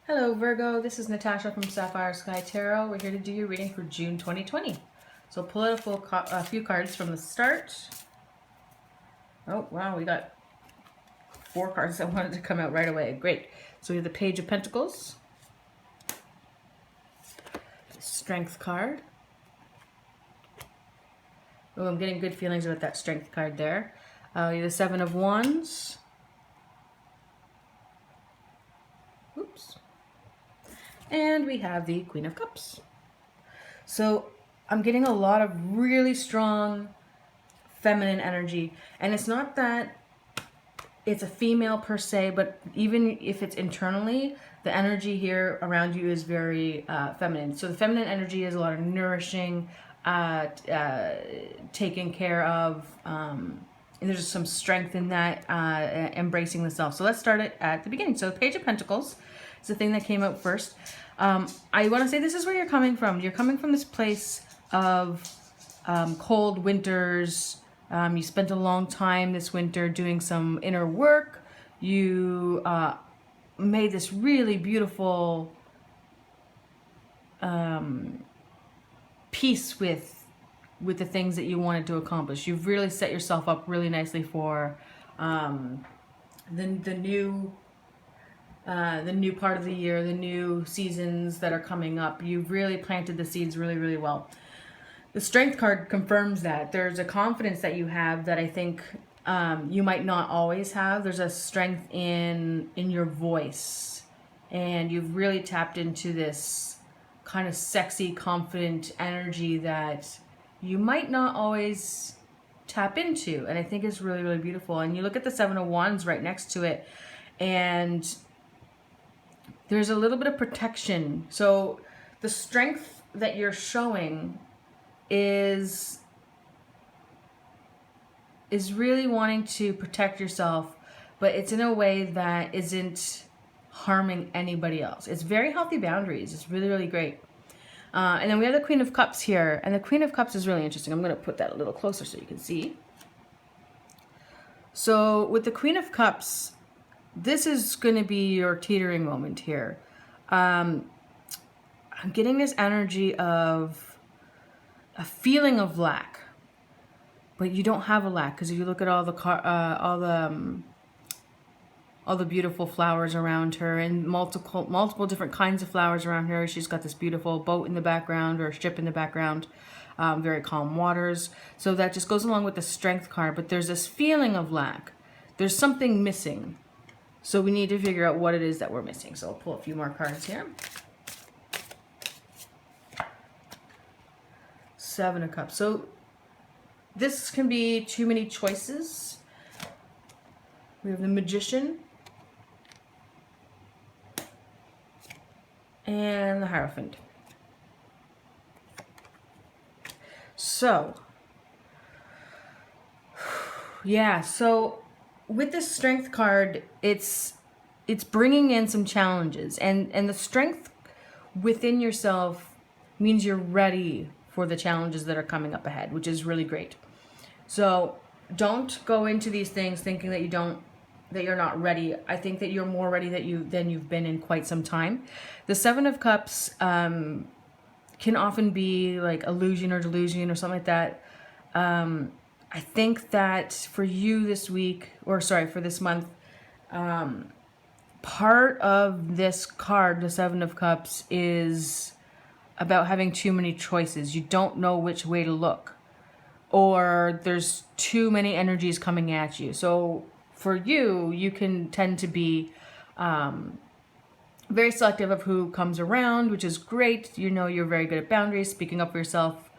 Hello Virgo, this is Natasha from Sapphire Sky Tarot. We're here to do your reading for June 2020. So pull out a few cards from the start. Oh wow, we got 4 cards that wanted to come out right away. Great. So we have the Page of Pentacles, the Strength card. Oh, I'm getting good feelings about that Strength card there. We have the Seven of Wands. Oops. And we have the Queen of Cups. So I'm getting a lot of really strong feminine energy. And it's not that it's a female per se, but even if it's internally, the energy here around you is very feminine. So the feminine energy is a lot of nourishing, taking care of, and there's some strength in that, embracing the self. So let's start it at the beginning. So the Page of Pentacles is the thing that came out first. I want to say this is where you're coming from. You're coming from this place of cold winters. You spent a long time this winter doing some inner work. You made this really beautiful peace with the things that you wanted to accomplish. You've really set yourself up really nicely for the new part of the year, the new seasons that are coming up. You've really planted the seeds really, really well. The Strength card confirms that. There's a confidence that you have that I think you might not always have. There's a strength in your voice. And you've really tapped into this kind of sexy, confident energy that you might not always tap into. And I think it's really, really beautiful. And you look at the Seven of Wands right next to it, and there's a little bit of protection. So the strength that you're showing is really wanting to protect yourself, but it's in a way that isn't harming anybody else. It's very healthy boundaries. It's really, really great. And then we have the Queen of Cups here, and the Queen of Cups is really interesting. I'm going to put that a little closer so you can see. So with the Queen of Cups, this is going to be your teetering moment here. I'm getting this energy of a feeling of lack, but you don't have a lack, because if you look at all the beautiful flowers around her, and multiple different kinds of flowers around her. She's got this beautiful boat in the background, or ship in the background, very calm waters. So that just goes along with the Strength card, but there's this feeling of lack. There's something missing. So we need to figure out what it is that we're missing. So I'll pull a few more cards here. Seven of Cups. So this can be too many choices. We have the Magician and the Hierophant. So yeah, so with this Strength card, it's bringing in some challenges, and the strength within yourself means you're ready for the challenges that are coming up ahead, which is really great. So don't go into these things thinking that you're not ready. I think that you're more ready than you've been in quite some time. The Seven of Cups can often be like illusion or delusion or something like that. I think that for you this week, or sorry, for this month, part of this card, the Seven of Cups, is about having too many choices. You don't know which way to look, or there's too many energies coming at you. So for you, you can tend to be very selective of who comes around, which is great. You know, you're very good at boundaries, speaking up for yourself.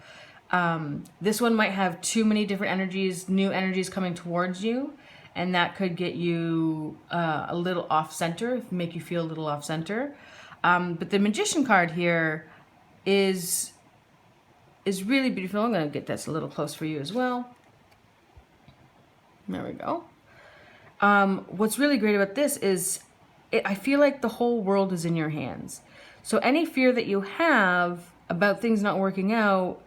This one might have too many different energies, new energies coming towards you, and that could get you a little off center, make you feel a little off center. But the Magician card here is really beautiful. I'm going to get this a little close for you as well. There we go. What's really great about this is I feel like the whole world is in your hands. So any fear that you have about things not working out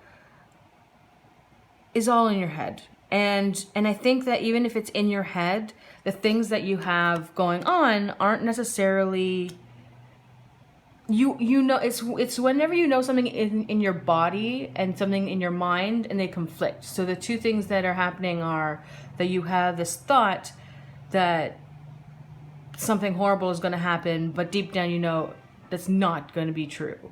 is all in your head. And I think that even if it's in your head, the things that you have going on aren't necessarily you know, it's whenever you know something in your body and something in your mind and they conflict. So the two things that are happening are that you have this thought that something horrible is going to happen, but deep down you know that's not going to be true.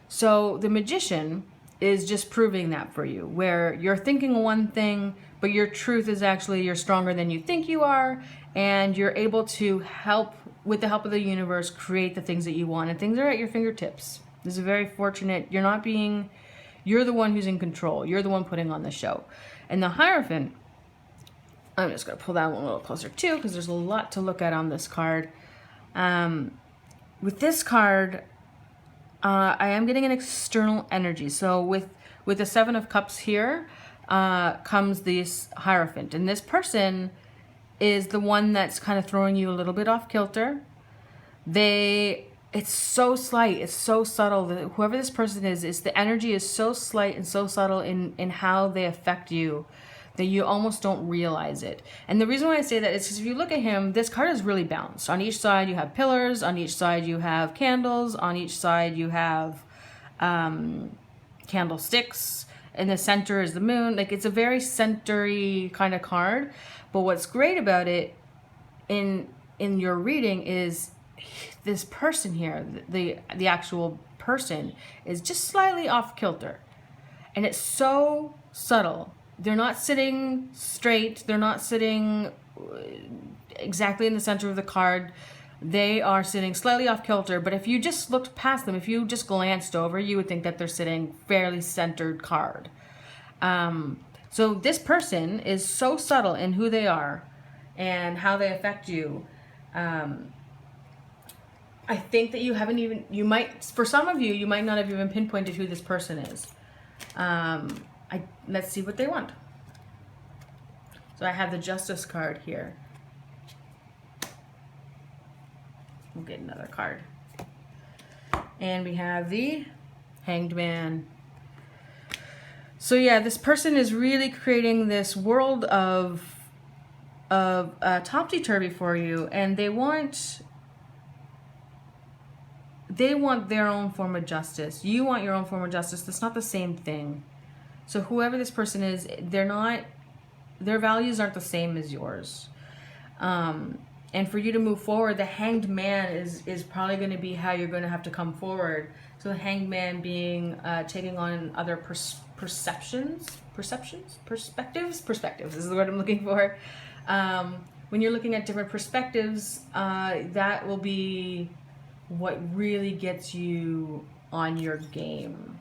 So the Magician is just proving that for you, where you're thinking one thing, but your truth is actually you're stronger than you think you are, and you're able to help, with the help of the universe, create the things that you want, and things are at your fingertips. This is very fortunate. You're the one who's in control. You're the one putting on the show. And the Hierophant, I'm just going to pull that one a little closer too, because there's a lot to look at on this card. With this card, I am getting an external energy. So with the Seven of Cups here comes this Hierophant. And this person is the one that's kind of throwing you a little bit off kilter. It's so slight, it's so subtle. That whoever this person is the energy is so slight and so subtle in how they affect you that you almost don't realize it. And the reason why I say that is because if you look at him, this card is really balanced. On each side you have pillars, on each side you have candles, on each side you have candlesticks. In the center is the moon. Like, it's a very centery kind of card. But what's great about it in your reading is this person here, the actual person, is just slightly off kilter. And it's so subtle. They're not sitting straight. They're not sitting exactly in the center of the card. They are sitting slightly off kilter. But if you just looked past them, if you just glanced over, you would think that they're sitting fairly centered card. So this person is so subtle in who they are and how they affect you. I think that you might, for some of you, you might not have even pinpointed who this person is. Let's see what they want. So I have the Justice card here. We'll get another card. And we have the Hanged Man. So yeah, this person is really creating this world of topsy-turvy for you, and they want their own form of justice. You want your own form of justice. That's not the same thing. So whoever this person is, their values aren't the same as yours. And for you to move forward, the Hanged Man is probably going to be how you're going to have to come forward. So the Hanged Man being taking on other perspectives is the word I'm looking for. When you're looking at different perspectives, that will be what really gets you on your game,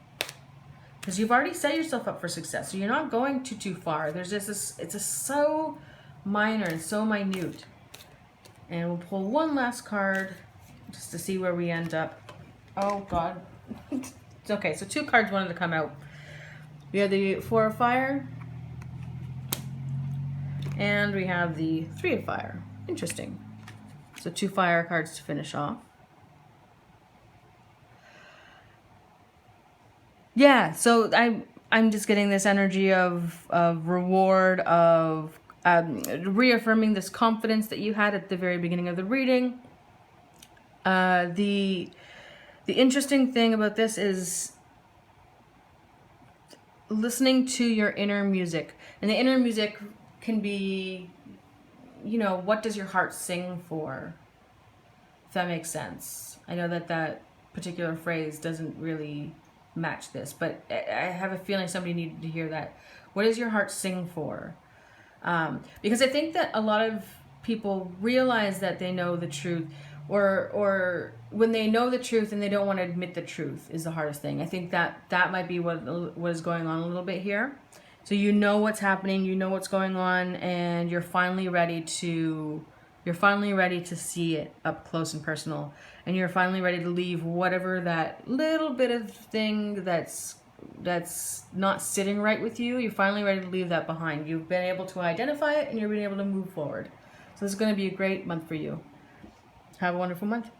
because you've already set yourself up for success. So you're not going too far. There's just this, it's just so minor and so minute. And we'll pull one last card just to see where we end up. Oh God. Okay, so two cards wanted to come out. We have the Four of Fire, and we have the Three of Fire. Interesting. So two fire cards to finish off. Yeah, so I'm just getting this energy of reward, of reaffirming this confidence that you had at the very beginning of the reading. The interesting thing about this is listening to your inner music. And the inner music can be, what does your heart sing for? If that makes sense. I know that particular phrase doesn't really match this, but I have a feeling somebody needed to hear that. What does your heart sing for? Because I think that a lot of people realize that they know the truth, or when they know the truth and they don't want to admit the truth is the hardest thing. I think that might be what is going on a little bit here. So you know what's happening, you know what's going on, and you're finally ready to see it up close and personal, and you're finally ready to leave whatever that little bit of thing that's not sitting right with you. You're finally ready to leave that behind. You've been able to identify it, and you're being able to move forward. So this is going to be a great month for you. Have a wonderful month.